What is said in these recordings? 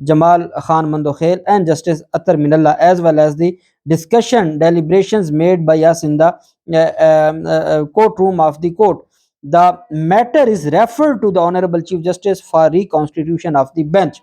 Jamal Khan Mandokhel and Justice Atar Minallah, as well as the discussion deliberations made by us in the courtroom of the court. The matter is referred to the Honorable Chief Justice for reconstitution of the bench.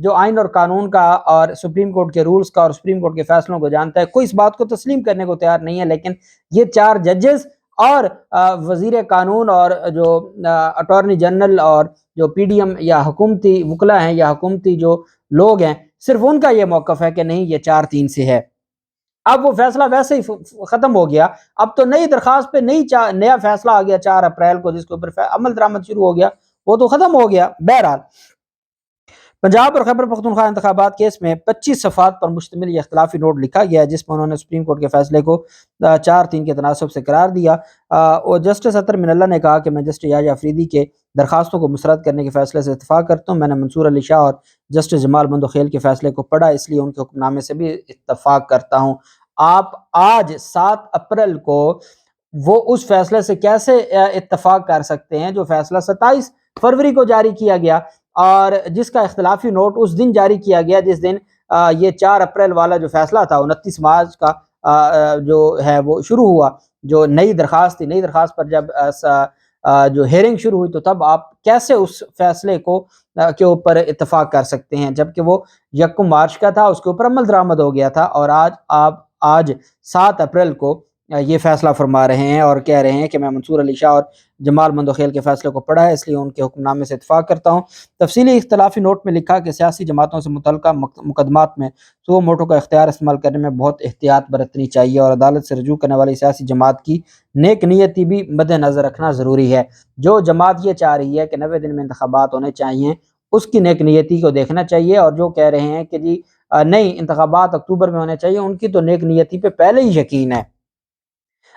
جو آئین اور قانون کا اور supreme court کے rules کا اور supreme court کے فیصلوں کو جانتا ہے، کوئی اس بات کو تسلیم کرنے کو تیار نہیں ہے، لیکن یہ 4 ججز اور وزیر قانون اور جو اٹارنی جنرل اور جو پی ڈی ایم یا حکومتی وکلا ہیں یا حکومتی جو لوگ ہیں، صرف ان کا یہ موقف ہے کہ نہیں، یہ 4-3 سے ہے۔ اب وہ فیصلہ ویسے ہی ختم ہو گیا، اب تو نئی درخواست پہ نیا فیصلہ آ گیا 4 اپریل کو، جس کے اوپر عمل درآمد شروع ہو گیا، وہ تو ختم ہو گیا۔ بہرحال پنجاب اور خیبر پختونخوا انتخابات کیس میں 25 صفحات پر مشتمل یہ اختلافی نوٹ لکھا گیا ہے، جس میں انہوں نے سپریم کورٹ کے فیصلے کو 4-3 کے تناسب سے قرار دیا، اور جسٹس اطہر من اللہ نے کہا کہ میں جسٹس یحییٰ افریدی کے درخواستوں کو مسترد کرنے کے فیصلے سے اتفاق کرتا ہوں۔ میں نے منصور علی شاہ اور جسٹس جمال بندوخیل کے فیصلے کو پڑھا، اس لیے ان کے حکم نامے سے بھی اتفاق کرتا ہوں۔ آپ آج 7 اپریل کو وہ اس فیصلے سے کیسے اتفاق کر سکتے ہیں جو فیصلہ 27 فروری کو جاری کیا گیا، اور جس کا اختلافی نوٹ اس دن جاری کیا گیا جس دن یہ 4 اپریل والا جو فیصلہ تھا 29 مارچ کا جو ہے وہ شروع ہوا، جو نئی درخواست تھی۔ نئی درخواست پر جب جو ہیئرنگ شروع ہوئی تو تب آپ کیسے اس فیصلے کو کے اوپر اتفاق کر سکتے ہیں، جبکہ وہ 1 مارچ کا تھا، اس کے اوپر عمل درآمد ہو گیا تھا، اور آج 7 اپریل کو یہ فیصلہ فرما رہے ہیں اور کہہ رہے ہیں کہ میں منصور علی شاہ اور جمال بندوخیل کے فیصلے کو پڑھا ہے، اس لیے ان کے حکم نامے سے اتفاق کرتا ہوں۔ تفصیلی اختلافی نوٹ میں لکھا کہ سیاسی جماعتوں سے متعلقہ مقدمات میں سو موٹو کا اختیار استعمال کرنے میں بہت احتیاط برتنی چاہیے، اور عدالت سے رجوع کرنے والی سیاسی جماعت کی نیک نیتی بھی مد نظر رکھنا ضروری ہے۔ جو جماعت یہ چاہ رہی ہے کہ 90 دن میں انتخابات ہونے چاہیے، اس کی نیک نیتی کو دیکھنا چاہیے، اور جو کہہ رہے ہیں کہ جی نہیں انتخابات اکتوبر میں ہونے چاہیے، ان کی تو نیک نیتی پہ پہلے ہی یقین ہے۔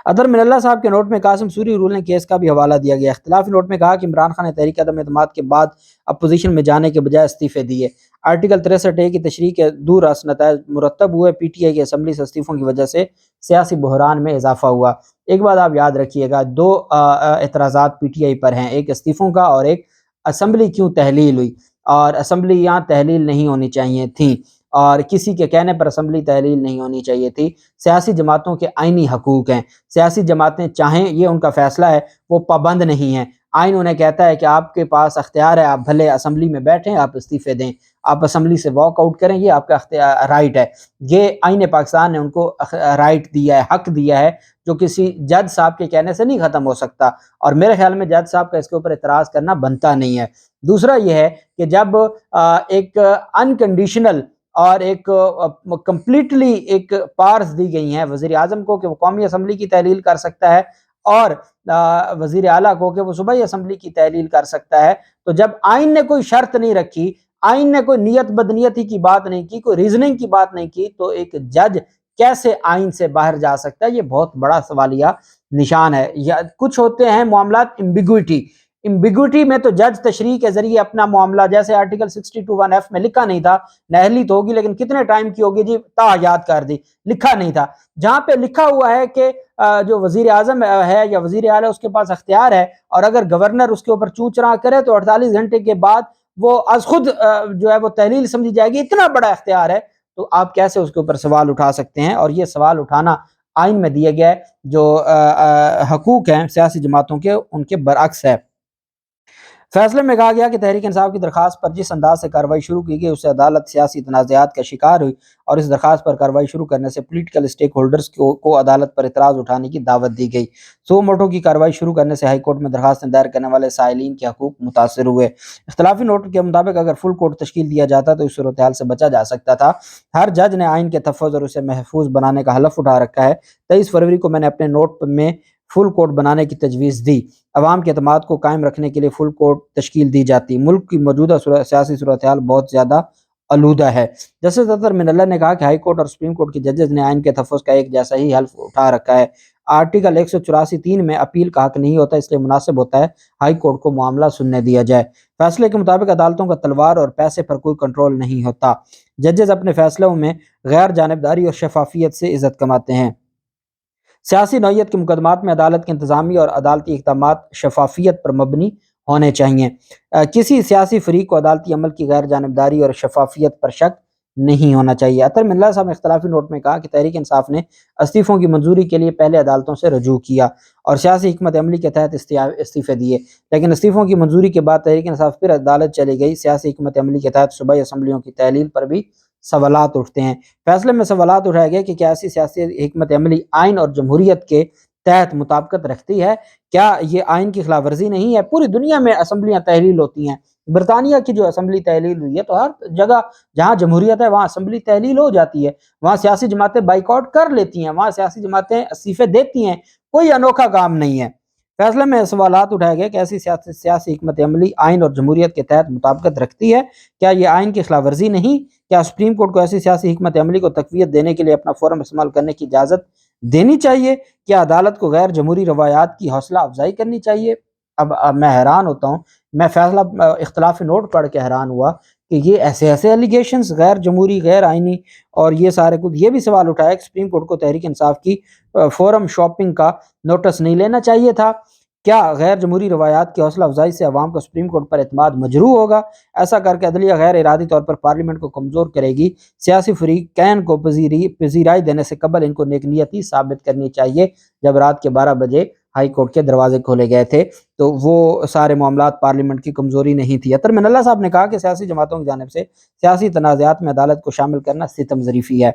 اطہر من اللہ صاحب کے نوٹ میں قاسم سوری رولنگ کیس کا بھی حوالہ دیا گیا۔ اختلافی نوٹ میں کہا کہ عمران خان نے تحریک عدم اعتماد کے بعد اپوزیشن میں جانے کے بجائے استعفے دیے۔ آرٹیکل 63A کی تشریح کے دور رس نتائج مرتب ہوئے۔ پی ٹی آئی کی اسمبلی سے استعفوں کی وجہ سے سیاسی بحران میں اضافہ ہوا۔ ایک بات آپ یاد رکھیے گا، 2 اعتراضات پی ٹی آئی پر ہیں، ایک استعفوں کا اور ایک اسمبلی کیوں تحلیل ہوئی، اور اسمبلی یہاں تحلیل نہیں ہونی چاہیے تھیں، اور کسی کے کہنے پر اسمبلی تحلیل نہیں ہونی چاہیے تھی۔ سیاسی جماعتوں کے آئینی حقوق ہیں، سیاسی جماعتیں چاہیں، یہ ان کا فیصلہ ہے، وہ پابند نہیں ہیں۔ آئین انہیں کہتا ہے کہ آپ کے پاس اختیار ہے، آپ بھلے اسمبلی میں بیٹھیں، آپ استعفے دیں، آپ اسمبلی سے واک آؤٹ کریں، یہ آپ کا رائٹ ہے۔ یہ آئین پاکستان نے ان کو رائٹ دیا ہے، حق دیا ہے، جو کسی جج صاحب کے کہنے سے نہیں ختم ہو سکتا، اور میرے خیال میں جج صاحب کا اس کے اوپر اعتراض کرنا بنتا نہیں ہے۔ دوسرا یہ ہے کہ جب ایک انکنڈیشنل اور ایک کمپلیٹلی ایک پارس دی گئی ہیں وزیر اعظم کو کہ وہ قومی اسمبلی کی تحلیل کر سکتا ہے، اور وزیر اعلیٰ کو کہ وہ صوبائی اسمبلی کی تحلیل کر سکتا ہے، تو جب آئین نے کوئی شرط نہیں رکھی، آئین نے کوئی نیت بدنیتی کی بات نہیں کی، کوئی ریزننگ کی بات نہیں کی، تو ایک جج کیسے آئین سے باہر جا سکتا ہے؟ یہ بہت بڑا سوالیہ نشان ہے۔ یا کچھ ہوتے ہیں معاملات امبیگوٹی میں تو جج تشریح کے ذریعے اپنا معاملہ، جیسے آرٹیکل 62(1)F میں لکھا نہیں تھا نہلی تو ہوگی لیکن کتنے ٹائم کی ہوگی جی، تا یاد کر دی، لکھا نہیں تھا۔ جہاں پہ لکھا ہوا ہے کہ جو وزیر اعظم ہے یا وزیر اعلیٰ، اس کے پاس اختیار ہے، اور اگر گورنر اس کے اوپر چوں چراں کرے تو 48 گھنٹے کے بعد وہ از خود جو ہے وہ تحلیل سمجھی جائے گی، اتنا بڑا اختیار ہے، تو آپ کیسے اس کے اوپر سوال اٹھا سکتے ہیں؟ اور یہ سوال اٹھانا آئین میں دیے گئے جو حقوق ہیں سیاسی جماعتوں کے، ان کے برعکس ہے۔ فیصلے میں کہا گیا کہ تحریک انصاف کی درخواست پر جس انداز سے کارروائی شروع کی گئی، اس سے عدالت سیاسی تنازعات کا شکار ہوئی، اور اس درخواست پر کارروائی شروع کرنے سے پولیٹیکل اسٹیک ہولڈرز کو عدالت پر اعتراض اٹھانے کی دعوت دی گئی۔ سو موٹو کی کارروائی شروع کرنے سے ہائی کورٹ میں درخواستیں دائر کرنے والے سائلین کے حقوق متاثر ہوئے۔ اختلافی نوٹ کے مطابق اگر فل کورٹ تشکیل دیا جاتا تو اس صورتحال سے بچا جا سکتا تھا۔ ہر جج نے آئین کے تحفظ اور اسے محفوظ بنانے کا حلف اٹھا رکھا ہے۔ 23 فروری کو میں نے اپنے نوٹ میں فل کورٹ بنانے کی تجویز دی۔ عوام کے اعتماد کو قائم رکھنے کے لیے فل کورٹ تشکیل دی جاتی۔ ملک کی موجودہ سیاسی صورتحال بہت زیادہ آلودہ ہے۔ جسٹس اطہر من اللہ نے کہا کہ ہائی کورٹ اور سپریم کورٹ کے ججز نے آئین کے تحفظ کا ایک جیسا ہی حلف اٹھا رکھا ہے۔ آرٹیکل 184(3) میں اپیل کا حق نہیں ہوتا، اس لیے مناسب ہوتا ہے ہائی کورٹ کو معاملہ سننے دیا جائے۔ فیصلے کے مطابق عدالتوں کا تلوار اور پیسے پر کوئی کنٹرول نہیں ہوتا۔ ججز اپنے فیصلوں میں غیر جانبداری اور شفافیت سے عزت کماتے ہیں۔ سیاسی نوعیت کے مقدمات میں عدالت کے انتظامی اور عدالتی اقدامات شفافیت پر مبنی ہونے چاہیے۔ کسی سیاسی فریق کو عدالتی عمل کی غیر جانبداری اور شفافیت پر شک نہیں ہونا چاہیے۔ اطہر من اللہ صاحب نے اختلافی نوٹ میں کہا کہ تحریک انصاف نے استعفوں کی منظوری کے لیے پہلے عدالتوں سے رجوع کیا اور سیاسی حکمت عملی کے تحت استعفے دیے، لیکن استعفوں کی منظوری کے بعد تحریک انصاف پھر عدالت چلی گئی۔ سیاسی حکمت عملی کے تحت صوبائی اسمبلیوں کی تحلیل پر بھی سوالات اٹھتے ہیں۔ فیصلے میں سوالات اٹھائے گئے کہ کیا ایسی سیاسی حکمت عملی آئین اور جمہوریت کے تحت مطابقت رکھتی ہے؟ کیا یہ آئین کی خلاف ورزی نہیں ہے؟ پوری دنیا میں اسمبلیاں تحلیل ہوتی ہیں، برطانیہ کی جو اسمبلی تحلیل ہوئی ہے تو ہر جگہ جہاں جمہوریت ہے وہاں اسمبلی تحلیل ہو جاتی ہے، وہاں سیاسی جماعتیں بائیکاٹ کر لیتی ہیں، وہاں سیاسی جماعتیں استعفے دیتی ہیں، کوئی انوکھا کام نہیں ہے۔ فیصلے میں سوالات اٹھائے گئے کہ ایسی سیاسی حکمت عملی آئین اور جمہوریت کے تحت مطابقت رکھتی ہے؟ کیا یہ آئین کی خلاف ورزی نہیں؟ کیا سپریم کورٹ کو ایسی سیاسی حکمت عملی کو تقویت دینے کے لیے اپنا فورم استعمال کرنے کی اجازت دینی چاہیے؟ کیا عدالت کو غیر جمہوری روایات کی حوصلہ افزائی کرنی چاہیے؟ اب میں حیران ہوتا ہوں، میں فیصلہ اختلافی نوٹ پڑھ کے حیران ہوا کہ یہ ایسے ایلیگیشنز غیر جمہوری، غیر آئینی، اور یہ سارے کچھ۔ یہ بھی سوال اٹھایا کہ سپریم کورٹ کو تحریک انصاف کی فورم شاپنگ کا نوٹس نہیں لینا چاہیے تھا؟ کیا غیر جمہوری روایات کی حوصلہ افزائی سے عوام کو سپریم کورٹ پر اعتماد مجروح ہوگا؟ ایسا کر کے عدلیہ غیر ارادی طور پر پارلیمنٹ کو کمزور کرے گی۔ سیاسی فریقین کو پذیرائی دینے سے قبل ان کو نیک نیتی ثابت کرنی چاہیے۔ جب رات کے 12 بجے ہائی کورٹ کے دروازے کھولے گئے تھے تو وہ سارے معاملات پارلیمنٹ کی کمزوری نہیں تھی۔ اطہر من اللہ صاحب نے کہا کہ سیاسی جماعتوں کی جانب سے سیاسی تنازعات میں عدالت کو شامل کرنا ستم ظریفی ہے۔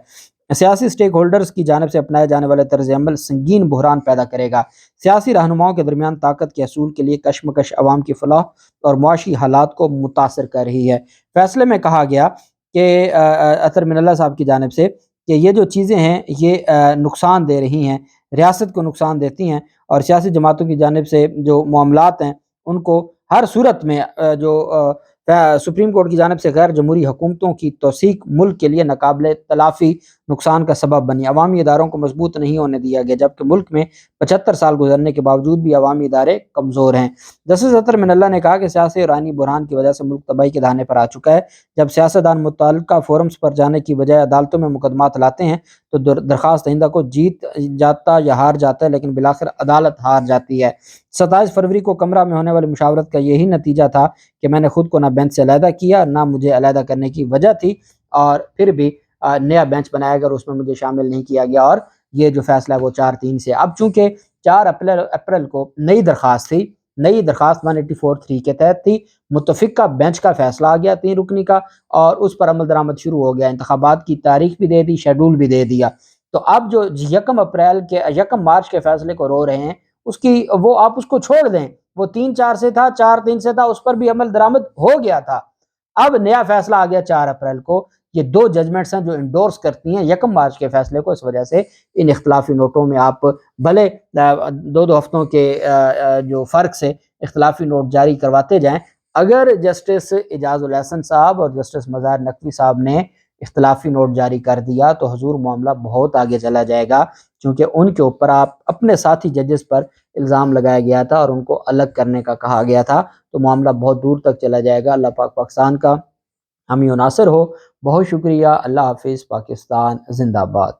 سیاسی سٹیک ہولڈرز کی جانب سے اپنائے جانے والے طرز عمل سنگین بحران پیدا کرے گا۔ سیاسی رہنماؤں کے درمیان طاقت کے حصول کے لیے کشمکش عوام کی فلاح اور معاشی حالات کو متاثر کر رہی ہے۔ فیصلے میں کہا گیا کہ اطہر من اللہ صاحب کی جانب سے کہ یہ جو چیزیں ہیں یہ نقصان دے رہی ہیں، ریاست کو نقصان دیتی ہیں، اور سیاسی جماعتوں کی جانب سے جو معاملات ہیں ان کو ہر صورت میں جو سپریم کورٹ کی جانب سے غیر جمہوری حکومتوں کی توثیق ملک کے لیے ناقابل تلافی نقصان کا سبب بنی۔ عوامی اداروں کو مضبوط نہیں ہونے دیا گیا، جبکہ ملک میں 75 سال گزرنے کے باوجود بھی عوامی ادارے کمزور ہیں۔ جسٹس اطہر من اللہ نے کہا کہ سیاسی اور آئینی بحران کی وجہ سے ملک تباہی کے دہانے پر آ چکا ہے۔ جب سیاستدان متعلقہ فورمز پر جانے کی بجائے عدالتوں میں مقدمات لاتے ہیں تو درخواست دہندہ کو جیت جاتا یا ہار جاتا ہے، لیکن بالآخر عدالت ہار جاتی ہے۔ 27 فروری کو کمرہ میں ہونے والی مشاورت کا یہی نتیجہ تھا کہ میں نے خود کو نہ بینچ سے علیحدہ کیا، نہ مجھے علیحدہ کرنے کی وجہ تھی، اور پھر بھی نیا بینچ بنایا گیا اور اس میں مجھے شامل نہیں کیا گیا، اور یہ جو فیصلہ ہے وہ 4-3 سے۔ اب چونکہ 4 اپریل کو نئی درخواست تھی، نئی درخواست 184(3) کے تحت تھی، متفقہ بینچ کا فیصلہ آ گیا 3 رکنی کا، اور اس پر عمل درآمد شروع ہو گیا۔ انتخابات کی تاریخ بھی دے دی، شیڈول بھی دے دیا۔ تو اب جو 1 مارچ کے فیصلے کو رو رہے ہیں اس کی وہ آپ اس کو چھوڑ دیں، وہ 3-4 سے تھا، 4-3 سے تھا، اس پر بھی عمل درآمد ہو گیا تھا۔ اب نیا فیصلہ آ گیا 4 اپریل کو۔ یہ 2 ججمنٹس ہیں جو انڈورس کرتی ہیں 1 مارچ کے فیصلے کو۔ اس وجہ سے ان اختلافی نوٹوں میں آپ بھلے 2 ہفتوں کے جو فرق سے اختلافی نوٹ جاری کرواتے جائیں، اگر جسٹس اعجاز الاحسن صاحب اور جسٹس مظاہر نقوی صاحب نے اختلافی نوٹ جاری کر دیا تو حضور معاملہ بہت آگے چلا جائے گا، کیونکہ ان کے اوپر آپ اپنے ساتھی ججز پر الزام لگایا گیا تھا اور ان کو الگ کرنے کا کہا گیا تھا، تو معاملہ بہت دور تک چلا جائے گا۔ اللہ پاک پاکستان کا حامی و ناصر ہو۔ بہت شکریہ۔ اللہ حافظ۔ پاکستان زندہ باد۔